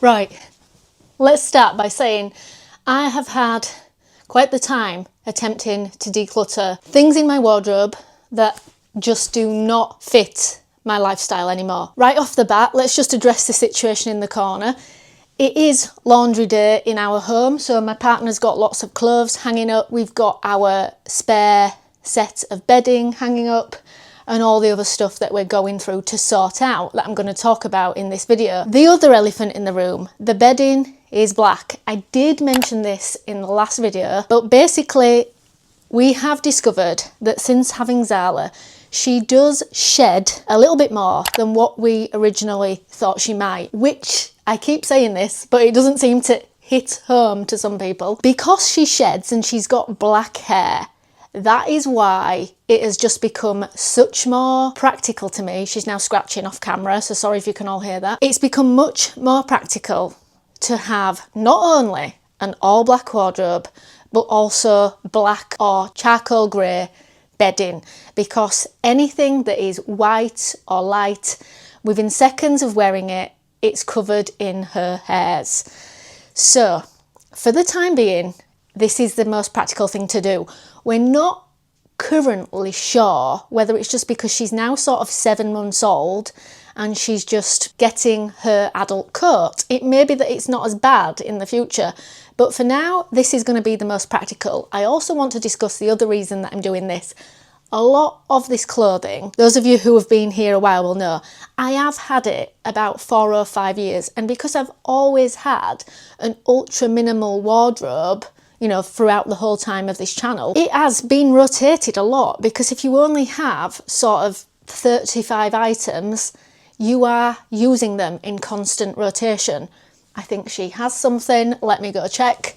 Right, let's start by saying I have had quite the time attempting to declutter things in my wardrobe that just do not fit my lifestyle anymore. Right off the bat, let's just address the situation in the corner. It is laundry day in our home, so my partner's got lots of clothes hanging up. We've got our spare set of bedding hanging up and all the other stuff that we're going through to sort out that I'm going to talk about in this video. The other elephant in the room, the bedding is black. I did mention this in the last video, but basically we have discovered that since having Zala, she does shed a little bit more than what we originally thought she might, which I keep saying this, but it doesn't seem to hit home to some people. Because she sheds and she's got black hair, that is why it has just become such more practical to me. She's now scratching off camera, so sorry if you can all hear that. It's become much more practical to have not only an all black wardrobe, but also black or charcoal grey bedding, because anything that is white or light, within seconds of wearing it, it's covered in her hairs. So for the time being, this is the most practical thing to do. We're not currently sure whether it's just because she's now sort of 7 months old and she's just getting her adult coat. It may be that it's not as bad in the future, but for now, this is going to be the most practical. I also want to discuss the other reason that I'm doing this. A lot of this clothing, those of you who have been here a while will know, I have had it about 4 or 5 years, and because I've always had an ultra minimal wardrobe, you know, throughout the whole time of this channel, it has been rotated a lot, because if you only have sort of 35 items, you are using them in constant rotation. I think she has something. Let me go check.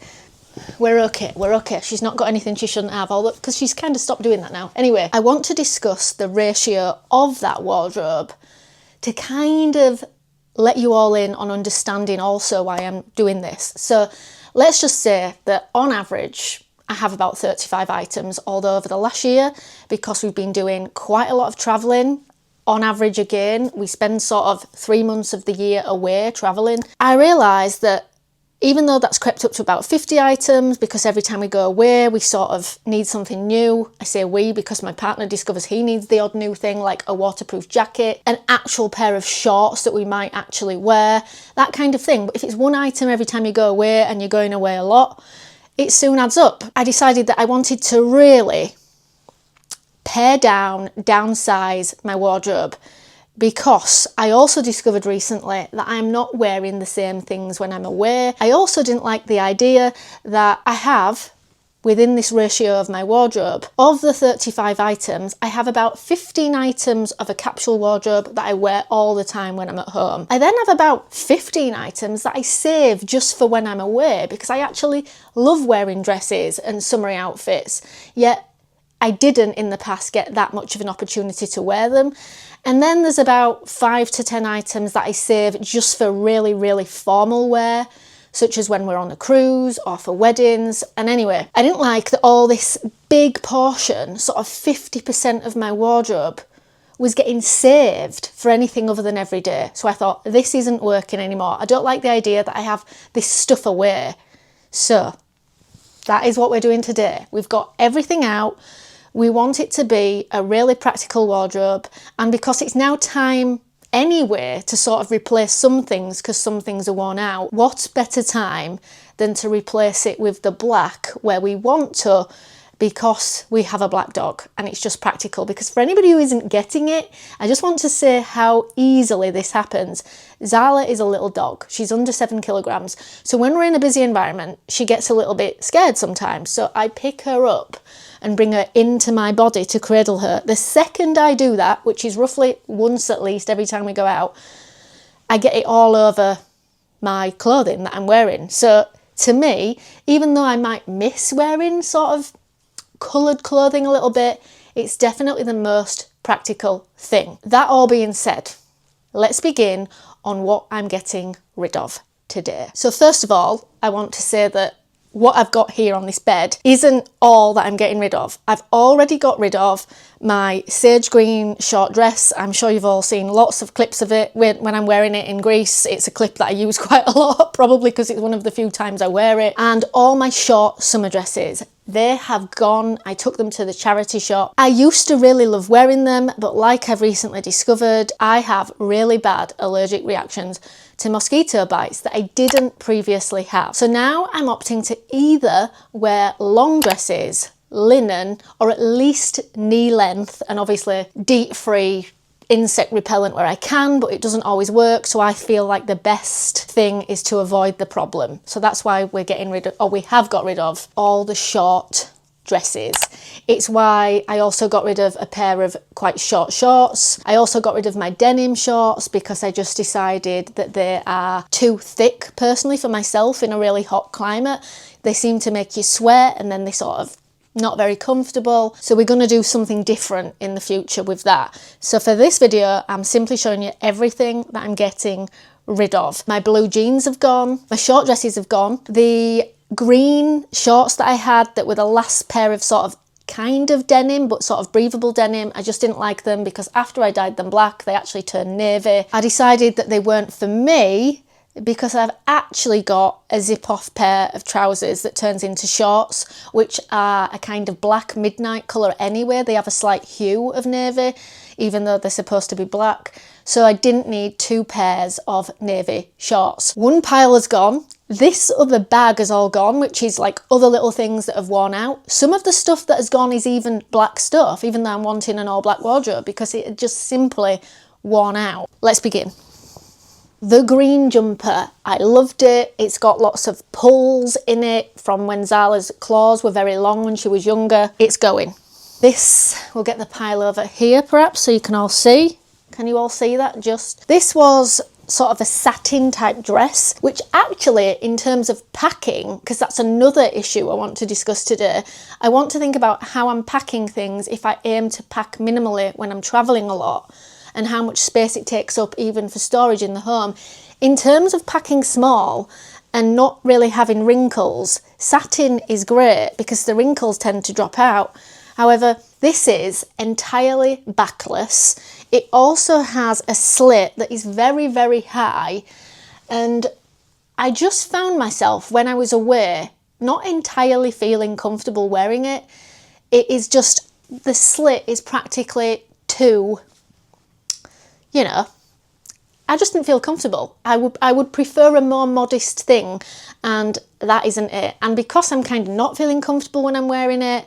We're okay. She's not got anything she shouldn't have, although because she's kind of stopped doing that now. Anyway, I want to discuss the ratio of that wardrobe to kind of let you all in on understanding also why I'm doing this. So let's just say that on average, I have about 35 items, although over the last year, because we've been doing quite a lot of traveling, on average again, we spend sort of 3 months of the year away traveling. I realised that even though that's crept up to about 50 items, because every time we go away, we sort of need something new. I say we because my partner discovers he needs the odd new thing, like a waterproof jacket, an actual pair of shorts that we might actually wear, that kind of thing. But if it's one item every time you go away and you're going away a lot, it soon adds up. I decided that I wanted to really pare down, downsize my wardrobe, because I also discovered recently that I'm not wearing the same things when I'm away. I also didn't like the idea that I have, within this ratio of my wardrobe, of the 35 items, I have about 15 items of a capsule wardrobe that I wear all the time when I'm at home. I then have about 15 items that I save just for when I'm away, because I actually love wearing dresses and summery outfits, yet I didn't in the past get that much of an opportunity to wear them. And then there's about 5 to 10 items that I save just for really, really formal wear, such as when we're on a cruise or for weddings. And anyway, I didn't like that all this big portion, sort of 50% of my wardrobe, was getting saved for anything other than every day. So I thought, this isn't working anymore. I don't like the idea that I have this stuff away. So that is what we're doing today. We've got everything out. We want it to be a really practical wardrobe, and because it's now time anyway to sort of replace some things because some things are worn out, what better time than to replace it with the black where we want to, because we have a black dog and it's just practical. Because for anybody who isn't getting it, I just want to say how easily this happens. Zala is a little dog. She's under 7 kilograms. So when we're in a busy environment, she gets a little bit scared sometimes. So I pick her up and bring her into my body to cradle her. The second I do that, which is roughly once at least every time we go out, I get it all over my clothing that I'm wearing. So to me, even though I might miss wearing sort of coloured clothing a little bit, it's definitely the most practical thing. That all being said, let's begin on what I'm getting rid of today. So first of all, I want to say that what I've got here on this bed isn't all that I'm getting rid of. I've already got rid of my sage green short dress. I'm sure you've all seen lots of clips of it when I'm wearing it in Greece. It's a clip that I use quite a lot, probably because it's one of the few times I wear it. And all my short summer dresses, they have gone. I took them to the charity shop. I used to really love wearing them, but like I've recently discovered, I have really bad allergic reactions to mosquito bites that I didn't previously have. So now I'm opting to either wear long dresses, linen, or at least knee length, and obviously DEET free insect repellent where I can, but it doesn't always work. So I feel like the best thing is to avoid the problem. So that's why we're getting rid of, or we have got rid of, all the short dresses. It's why I also got rid of a pair of quite short shorts. I also got rid of my denim shorts because I just decided that they are too thick personally for myself in a really hot climate. They seem to make you sweat and then they sort of not very comfortable. So we're going to do something different in the future with that. So for this video, I'm simply showing you everything that I'm getting rid of. My blue jeans have gone, my short dresses have gone, the green shorts that I had that were the last pair of sort of kind of denim but sort of breathable denim, I just didn't like them because after I dyed them black they actually turned navy. I decided that they weren't for me because I've actually got a zip-off pair of trousers that turns into shorts, which are a kind of black midnight colour anyway. They have a slight hue of navy even though they're supposed to be black. So I didn't need two pairs of navy shorts. One pile has gone. This other bag has all gone, which is like other little things that have worn out. Some of the stuff that has gone is even black stuff, even though I'm wanting an all black wardrobe because it had just simply worn out. Let's begin. The green jumper, I loved it. It's got lots of pulls in it from when Zala's claws were very long when she was younger. It's going. This, we'll get the pile over here perhaps so you can all see. Can you all see that? This was sort of a satin type dress, which actually in terms of packing, because that's another issue I want to discuss today, I want to think about how I'm packing things if I aim to pack minimally when I'm traveling a lot and how much space it takes up even for storage in the home. In terms of packing small and not really having wrinkles, satin is great because the wrinkles tend to drop out. However, this is entirely backless. It also has a slit that is very, very high. And I just found myself when I was away, not entirely feeling comfortable wearing it. It is just, the slit is practically too, you know, I just didn't feel comfortable. I would prefer a more modest thing, and that isn't it. And because I'm kind of not feeling comfortable when I'm wearing it,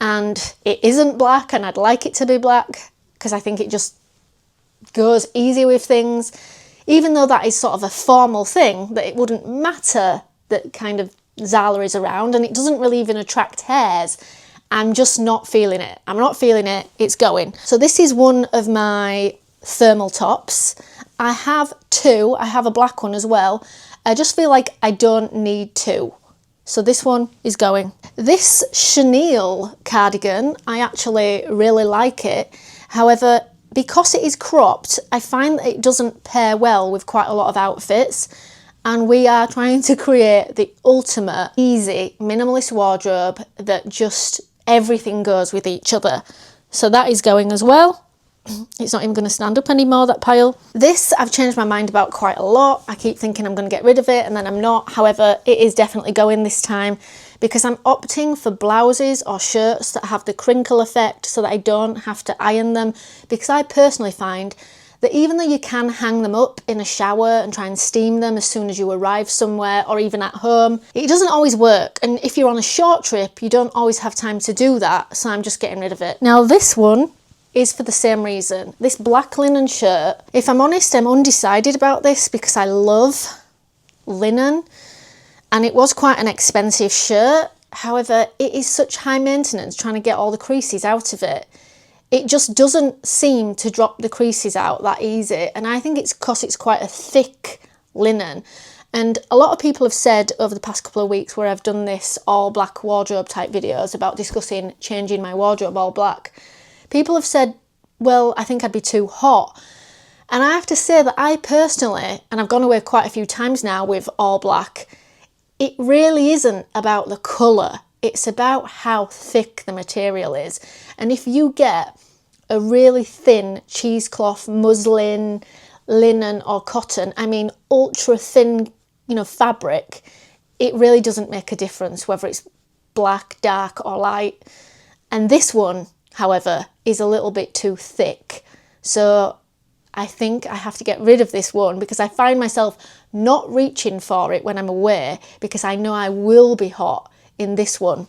and it isn't black, and I'd like it to be black because I think it just goes easy with things, even though that is sort of a formal thing, that it wouldn't matter that kind of Zala is around, and it doesn't really even attract hairs. I'm just not feeling it. I'm not feeling it. It's going. So this is one of my thermal tops. I have two. I have a black one as well. I just feel like I don't need two. So this one is going. This chenille cardigan, I actually really like it. However, because it is cropped, I find that it doesn't pair well with quite a lot of outfits. And we are trying to create the ultimate easy minimalist wardrobe that just everything goes with each other. So that is going as well. It's not even going to stand up anymore, that pile. This I've changed my mind about quite a lot. I keep thinking I'm going to get rid of it and then I'm not. However, it is definitely going this time because I'm opting for blouses or shirts that have the crinkle effect so that I don't have to iron them, because I personally find that even though you can hang them up in a shower and try and steam them as soon as you arrive somewhere or even at home, it doesn't always work. And if you're on a short trip, you don't always have time to do that. So I'm just getting rid of it. Now this one is for the same reason. This black linen shirt, if I'm honest, I'm undecided about this because I love linen and it was quite an expensive shirt. However, it is such high maintenance trying to get all the creases out of it. It just doesn't seem to drop the creases out that easy. And I think it's because it's quite a thick linen. And a lot of people have said over the past couple of weeks where I've done this all black wardrobe type videos about discussing changing my wardrobe all black, people have said, well, I think I'd be too hot. And I have to say that I personally, and I've gone away quite a few times now with all black, it really isn't about the colour. It's about how thick the material is. And if you get a really thin cheesecloth, muslin, linen or cotton, I mean ultra thin, you know, fabric, it really doesn't make a difference whether it's black, dark or light. And this one, however, is a little bit too thick. So I think I have to get rid of this one because I find myself not reaching for it when I'm away because I know I will be hot in this one.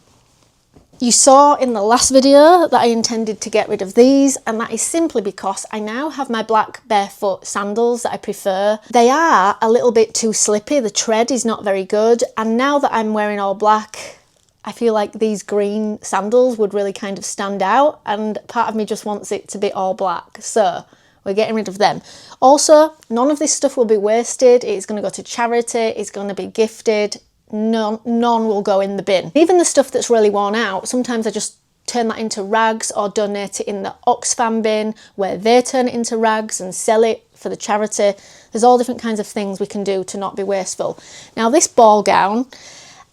You saw in the last video that I intended to get rid of these, and that is simply because I now have my black barefoot sandals that I prefer. They are a little bit too slippy, the tread is not very good, and now that I'm wearing all black, I feel like these green sandals would really kind of stand out, and part of me just wants it to be all black, so we're getting rid of them. Also, none of this stuff will be wasted. It's going to go to charity, it's going to be gifted. None will go in the bin. Even the stuff that's really worn out, sometimes I just turn that into rags or donate it in the Oxfam bin where they turn it into rags and sell it for the charity. There's all different kinds of things we can do to not be wasteful. Now this ball gown,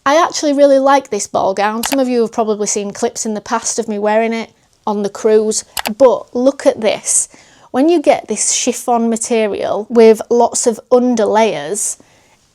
I actually really like this ball gown. Some of you have probably seen clips in the past of me wearing it on the cruise, but look at this. When you get this chiffon material with lots of under layers,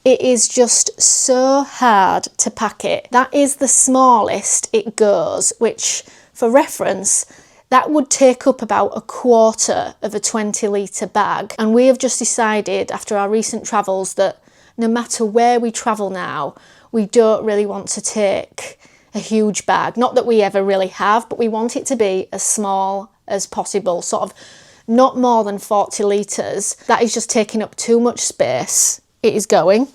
it is just so hard to pack it. That is the smallest it goes, which for reference, that would take up about a quarter of a 20-litre bag. And we have just decided after our recent travels that no matter where we travel now, we don't really want to take a huge bag. Not that we ever really have, but we want it to be as small as possible, sort of not more than 40 litres. That is just taking up too much space. It is going.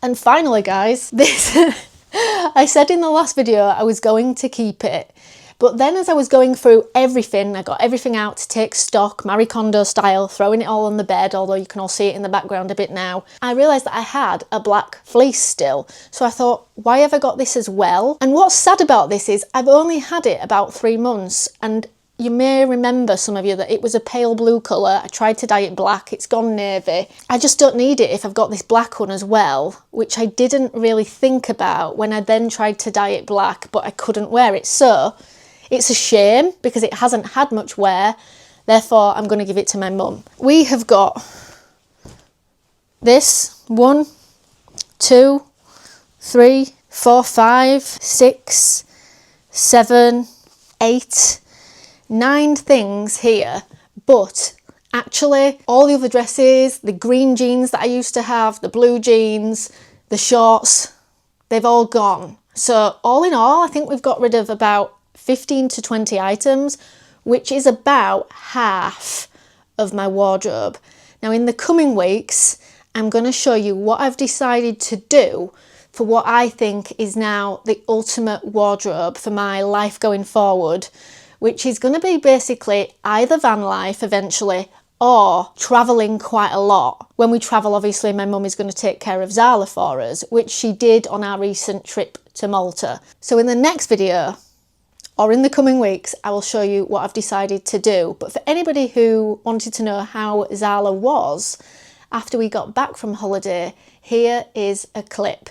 And finally, guys, this, I said in the last video I was going to keep it, but then as I was going through everything, I got everything out to take stock, Marie Kondo style, throwing it all on the bed, although you can all see it in the background a bit now, I realised that I had a black fleece still. So I thought, why have I got this as well? And what's sad about this is I've only had it about 3 months, and you may remember, some of you, that it was a pale blue colour. I tried to dye it black, it's gone navy. I just don't need it if I've got this black one as well, which I didn't really think about when I then tried to dye it black, but I couldn't wear it. So it's a shame because it hasn't had much wear, therefore I'm going to give it to my mum. We have got this 1, 2, 3, 4, 5, 6, 7, 8, 9 things here, but actually all the other dresses, the green jeans that I used to have, the blue jeans, the shorts, they've all gone. So all in all, I think we've got rid of about 15 to 20 items, which is about half of my wardrobe. Now in the coming weeks, I'm going to show you what I've decided to do for what I think is now the ultimate wardrobe for my life going forward, which is going to be basically either van life eventually or travelling quite a lot. When we travel, obviously, my mum is going to take care of Zala for us, which she did on our recent trip to Malta. So in the next video, or in the coming weeks, I will show you what I've decided to do. But for anybody who wanted to know how Zala was after we got back from holiday, here is a clip.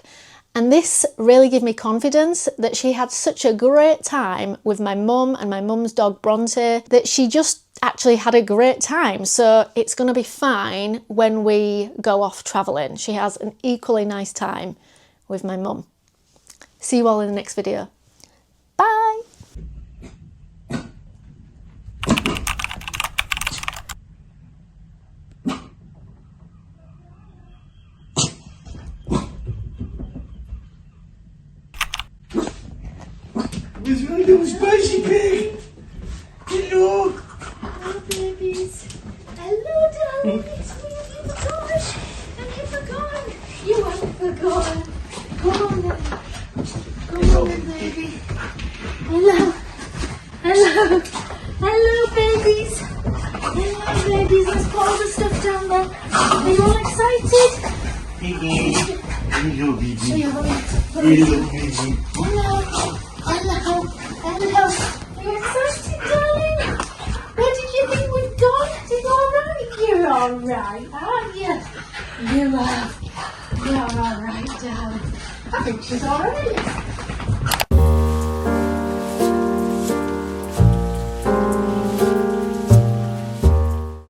And this really gave me confidence that she had such a great time with my mum and my mum's dog Bronte, that she just actually had a great time. So it's going to be fine when we go off travelling. She has an equally nice time with my mum. See you all in the next video. Bye! There's really no spicy pig. Hello. Hello, babies. Hello, darlings. You've forgotten. And you've forgotten. You haven't forgotten. Come on, then. Come on, then, baby. Hello. Hello. Hello, babies. Hello, babies. Let's put all the stuff down there. Are you all excited? Hello, baby. Hello, baby. Hello. Hello. Hello. Are you excited, darling? Where did you think we'd gone? Is it all right? You're all right, aren't you? You are. You're alright, darling. I think she's alright.